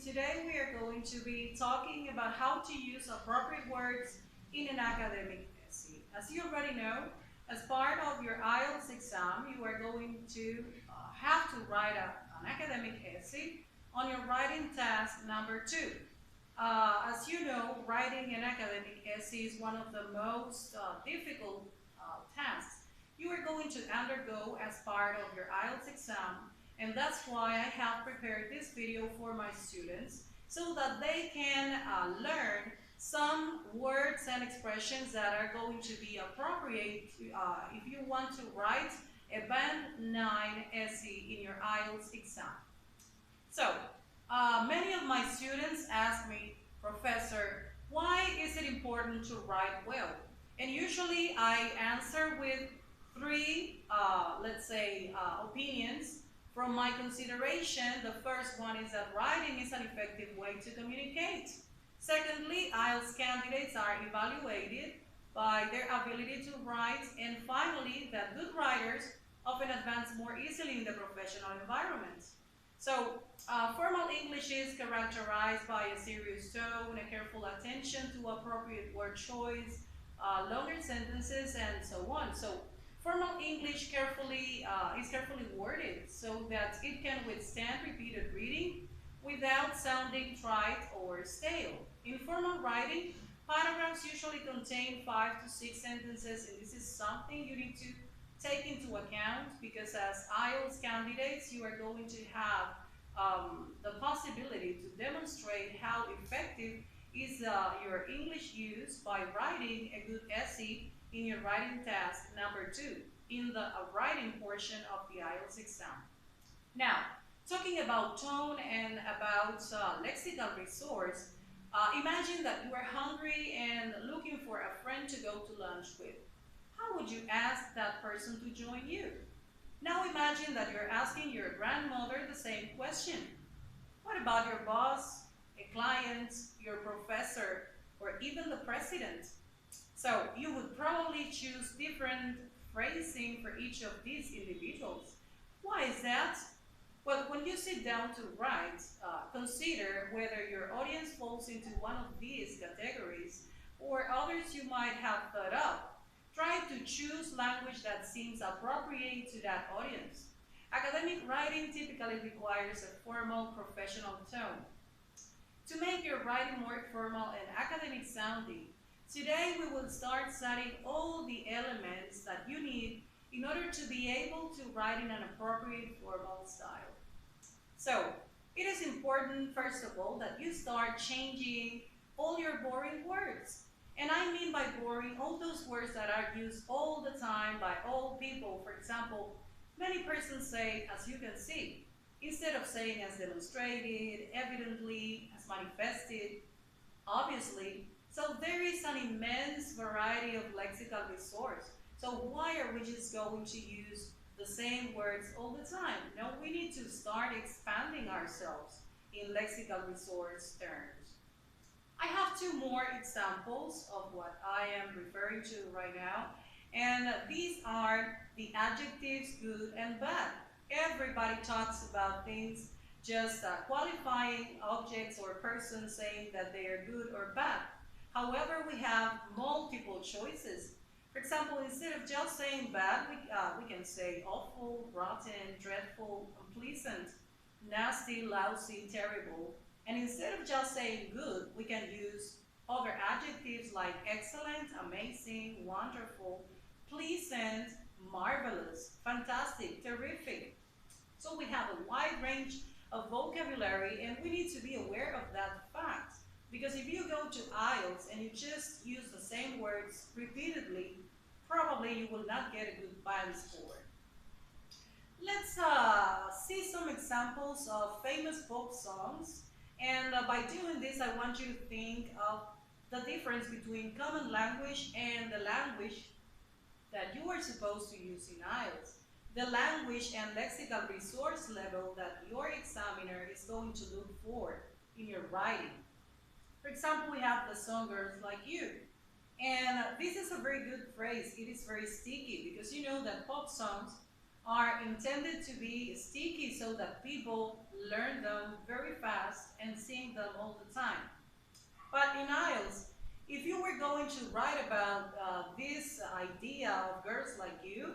Today we are going to be talking about how to use appropriate words in an academic essay. As you already know, as part of your IELTS exam, you are going to have to write an academic essay on your writing task number 2. As you know, writing an academic essay is one of the most difficult tasks you are going to undergo as part of your IELTS exam, and that's why I have prepared this video for my students so that they can learn some words and expressions that are going to be appropriate if you want to write a Band 9 essay in your IELTS exam. So, many of my students ask me, Professor, why is it important to write well? And usually I answer with three, opinions from my consideration. The first one is that writing is an effective way to communicate. Secondly, IELTS candidates are evaluated by their ability to write. And finally, that good writers often advance more easily in the professional environment. So, formal English is characterized by a serious tone, a careful attention to appropriate word choice, longer sentences, and so on. So, formal English is carefully worded so that it can withstand repeated reading without sounding trite or stale. In formal writing, paragraphs usually contain 5 to 6 sentences, and this is something you need to take into account because as IELTS candidates, you are going to have the possibility to demonstrate how effective is your English use by writing a good essay in your writing task number 2 in the writing portion of the IELTS exam. Now, talking about tone and about lexical resource, imagine that you are hungry and looking for a friend to go to lunch with. How would you ask that person to join you? Now imagine that you're asking your grandmother the same question. What about your boss, a client, your professor, or even the president? So you would probably choose different phrasing for each of these individuals. Why is that? Well, when you sit down to write, consider whether your audience falls into one of these categories or others you might have thought up. Try to choose language that seems appropriate to that audience. Academic writing typically requires a formal, professional tone. To make your writing more formal and academic sounding, today we will start studying all the elements that you need in order to be able to write in an appropriate formal style. So, it is important, first of all, that you start changing all your boring words. And I mean by boring, all those words that are used all the time by all people. For example, many persons say, as you can see, instead of saying as demonstrated, evidently, as manifested, obviously. So there is an immense variety of lexical resource. So why are we just going to use the same words all the time? No, we need to start expanding ourselves in lexical resource terms. I have 2 more examples of what I am referring to right now, and these are the adjectives good and bad. Everybody talks about things just qualifying objects or persons saying that they are good or bad. However, we have multiple choices. For example, instead of just saying bad, we can say awful, rotten, dreadful, unpleasant, nasty, lousy, terrible. And instead of just saying good, we can use other adjectives like excellent, amazing, wonderful, pleasant, marvelous, fantastic, terrific. So we have a wide range of vocabulary, and we need to be aware of that fact. Because if you go to IELTS and you just use the same words repeatedly, probably you will not get a good band score. Let's see some examples of famous folk songs. And by doing this, I want you to think of the difference between common language and the language that you are supposed to use in IELTS. The language and lexical resource level that your examiner is going to look for in your writing. For example, we have the song Girls Like You. And this is a very good phrase. It is very sticky because you know that pop songs are intended to be sticky so that people learn them very fast and sing them all the time. But in IELTS, if you were going to write about this idea of girls like you,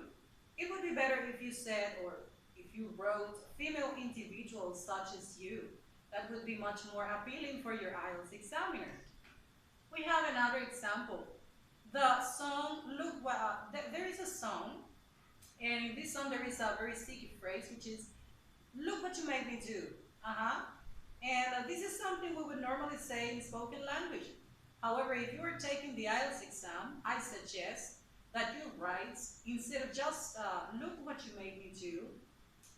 it would be better if you said, or if you wrote, female individuals such as you. That would be much more appealing for your IELTS examiner. We have another example. The song, look, there is a song, and in this song there is a very sticky phrase, which is, look what you made me do. And this is something we would normally say in spoken language. However, if you are taking the IELTS exam, I suggest that you write, instead of just look what you made me do,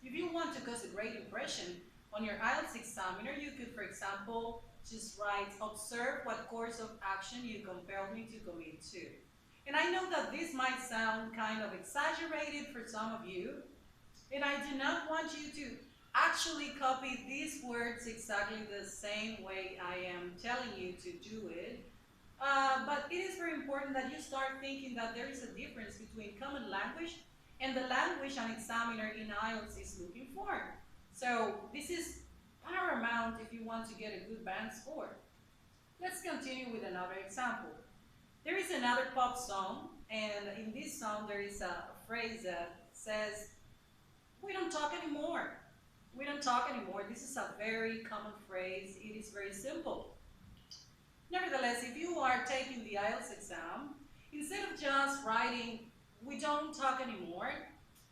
if you want to cause a great impression on your IELTS examiner, you could, for example, just write, observe what course of action you compelled me to commit to. And I know that this might sound kind of exaggerated for some of you, and I do not want you to actually copy these words exactly the same way I am telling you to do it. But it is very important that you start thinking that there is a difference between common language and the language an examiner in IELTS is looking for. So this is paramount if you want to get a good band score. Let's continue with another example. There is another pop song, and in this song there is a phrase that says, we don't talk anymore. We don't talk anymore. This is a very common phrase. It is very simple. Nevertheless, if you are taking the IELTS exam, instead of just writing, we don't talk anymore,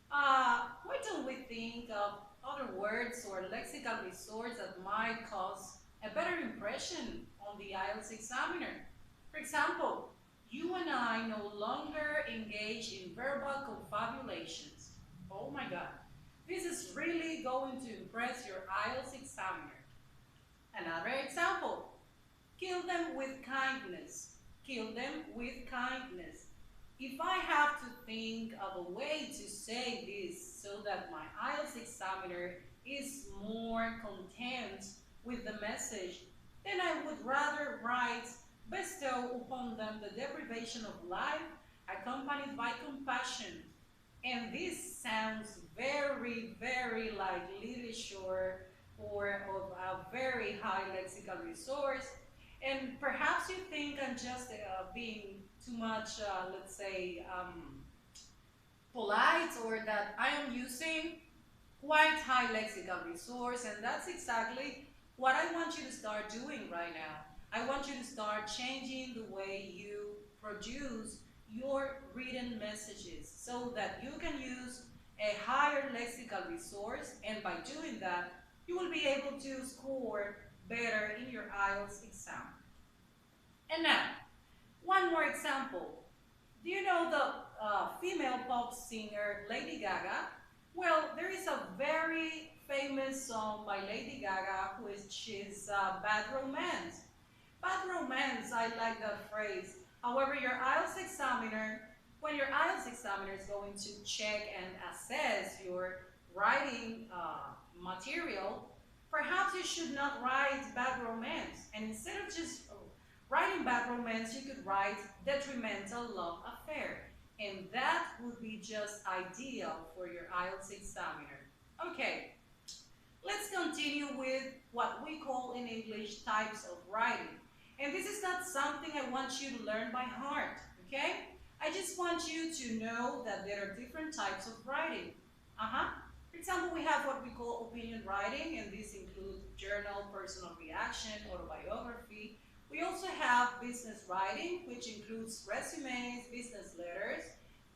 why don't we think of other words or lexical resources that might cause a better impression on the IELTS examiner? For example, you and I no longer engage in verbal confabulations. Oh my God. This is really going to impress your IELTS examiner. Another example, kill them with kindness. Kill them with kindness. If I have to think of a way to say this so that my IELTS examiner is more content with the message, then I would rather write, bestow upon them the deprivation of life accompanied by compassion. And this sounds very, very like literature or of a very high lexical resource. And perhaps you think I'm just being too much, let's say, polite, or that I am using quite high lexical resource, and that's exactly what I want you to start doing right now. I want you to start changing the way you produce your written messages so that you can use a higher lexical resource, and by doing that, you will be able to score better in your IELTS exam. And now, one more example. Do you know the female pop singer Lady Gaga? Well, there is a very famous song by Lady Gaga, which is Bad Romance. Bad romance, I like that phrase. However, your IELTS examiner, when your IELTS examiner is going to check and assess your writing material, perhaps you should not write bad romance. And instead of just writing bad romance, you could write detrimental love affair. And that would be just ideal for your IELTS examiner. Okay, let's continue with what we call in English types of writing. And this is not something I want you to learn by heart, okay? I just want you to know that there are different types of writing. For example, we have what we call opinion writing, and these include journal, personal reaction, autobiography. We also have business writing, which includes resumes, business letters,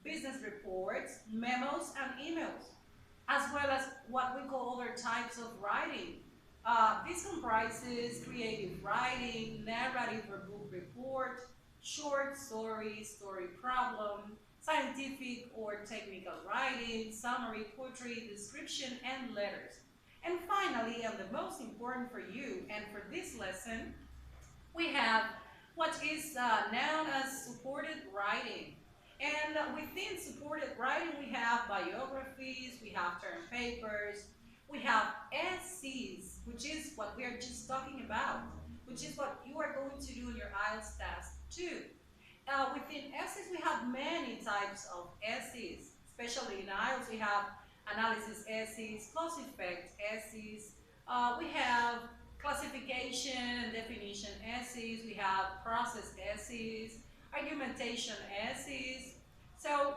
business reports, memos, and emails, as well as what we call other types of writing. This comprises creative writing, narrative or book report, short story, story problem, scientific or technical writing, summary, poetry, description, and letters. And finally, and the most important for you and for this lesson, we have what is known as supported writing. And within supported writing, we have biographies, we have term papers, we have essays, which is what we are just talking about, which is what you are going to do in your IELTS test too. Within essays, we have many types of essays, especially in IELTS. We have analysis essays, cause effect essays. We have classification and definition essays. We have process essays, argumentation essays. So